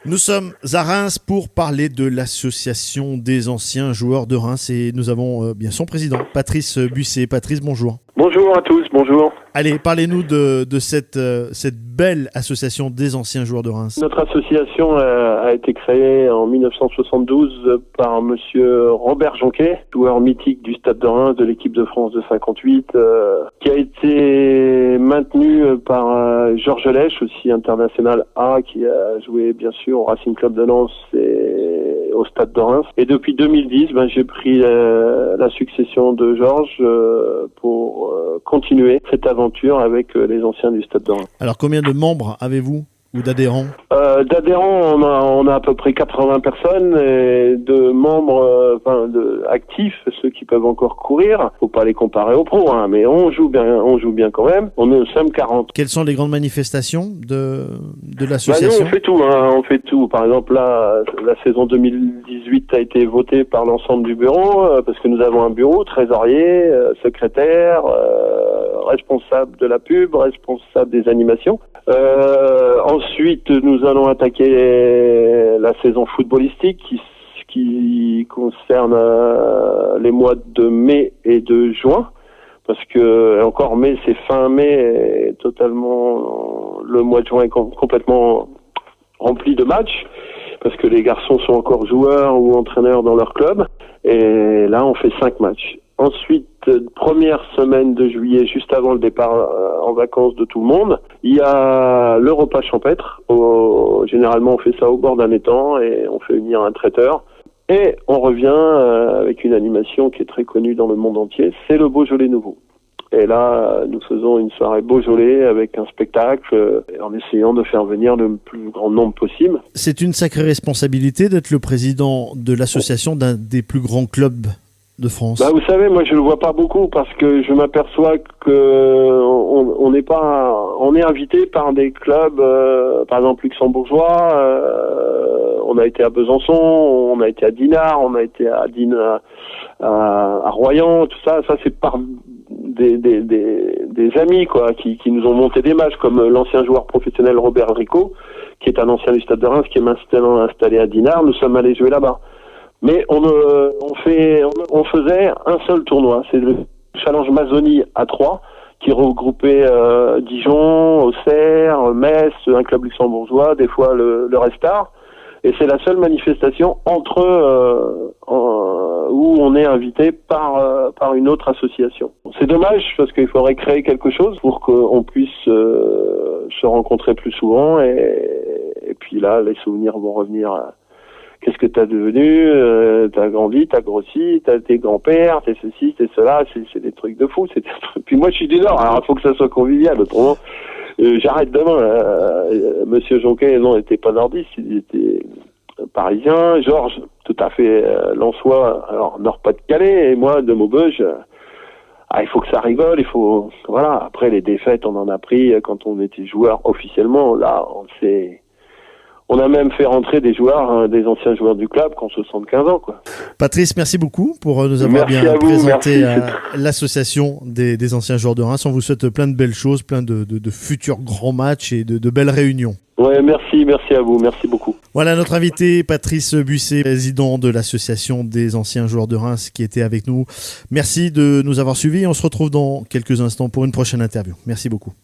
Nous sommes à Reims pour parler de l'association des anciens joueurs de Reims et nous avons bien son président, Patrice Buisset. Patrice, bonjour. Bonjour à tous, bonjour. Allez, parlez-nous de cette belle association des anciens joueurs de Reims. Notre association a été créée en 1972 par monsieur Robert Jonquet, joueur mythique du Stade de Reims, de l'équipe de France de 58, qui a été maintenu par Georges Lèche, aussi international A, qui a joué bien sûr au Racing Club de Lens et au Stade de Reims. Et depuis 2010, j'ai pris la succession de Georges pour continuer cette aventure avec les anciens du Stade de Reims. Alors combien de membres avez-vous ou d'adhérents? D'adhérents, on a à peu près 80 personnes et de membres actifs, ceux qui peuvent encore courir. Faut pas les comparer aux pros, mais on joue bien quand même. Nous sommes 40. Quelles sont les grandes manifestations de l'association? Nous, on fait tout. Par exemple, là, la saison 2018 a été votée par l'ensemble du bureau parce que nous avons un bureau, trésorier, secrétaire, responsable de la pub, responsable des animations. Ensuite, nous allons attaquer la saison footballistique qui concerne les mois de mai et de juin, parce que encore mai, c'est fin mai, et totalement le mois de juin est complètement rempli de matchs, parce que les garçons sont encore joueurs ou entraîneurs dans leur club, et là on fait 5 matchs. Ensuite, première semaine de juillet, juste avant le départ en vacances de tout le monde, il y a le repas champêtre. Généralement, on fait ça au bord d'un étang et on fait venir un traiteur. Et on revient avec une animation qui est très connue dans le monde entier, c'est le Beaujolais nouveau. Et là, nous faisons une soirée Beaujolais avec un spectacle en essayant de faire venir le plus grand nombre possible. C'est une sacrée responsabilité d'être le président de l'association d'un des plus grands clubs de France. Vous savez, moi je le vois pas beaucoup parce que je m'aperçois que on est invité par des clubs, par exemple luxembourgeois. On a été à Besançon, on a été à Dinard, on a été à Royan, tout ça. Ça c'est par des amis quoi, qui nous ont monté des matchs, comme l'ancien joueur professionnel Robert Rico, qui est un ancien du Stade de Reims, qui est maintenant installé à Dinard. Nous sommes allés jouer là-bas. Mais on faisait un seul tournoi, c'est le Challenge Mazzoni à 3, qui regroupait Dijon, Auxerre, Metz, un club luxembourgeois, des fois le Restart. Et c'est la seule manifestation où on est invité par une autre association. C'est dommage parce qu'il faudrait créer quelque chose pour qu'on puisse se rencontrer plus souvent et puis là les souvenirs vont revenir. Qu'est-ce que t'as devenu? T'as grandi, t'as grossi, t'as tes grands-pères, t'es ceci, t'es cela, c'est des trucs de fou. Puis moi je suis du Nord, alors il faut que ça soit convivial, autrement j'arrête demain. Monsieur Jonquet, non, n'était pas nordiste, il était parisien. Georges, tout à fait lensois, alors Nord-Pas-de-Calais, et moi de Maubeuge. Il faut que ça rigole, voilà. Après les défaites, on en a pris quand on était joueur officiellement. Là, on a même fait rentrer des joueurs, des anciens joueurs du club qui ont 75 ans, quoi. Patrice, merci beaucoup pour nous avoir présenté l'association des anciens joueurs de Reims. On vous souhaite plein de belles choses, plein de futurs grands matchs et de belles réunions. Ouais, merci à vous, merci beaucoup. Voilà notre invité, Patrice Buisset, président de l'association des anciens joueurs de Reims, qui était avec nous. Merci de nous avoir suivis. On se retrouve dans quelques instants pour une prochaine interview. Merci beaucoup.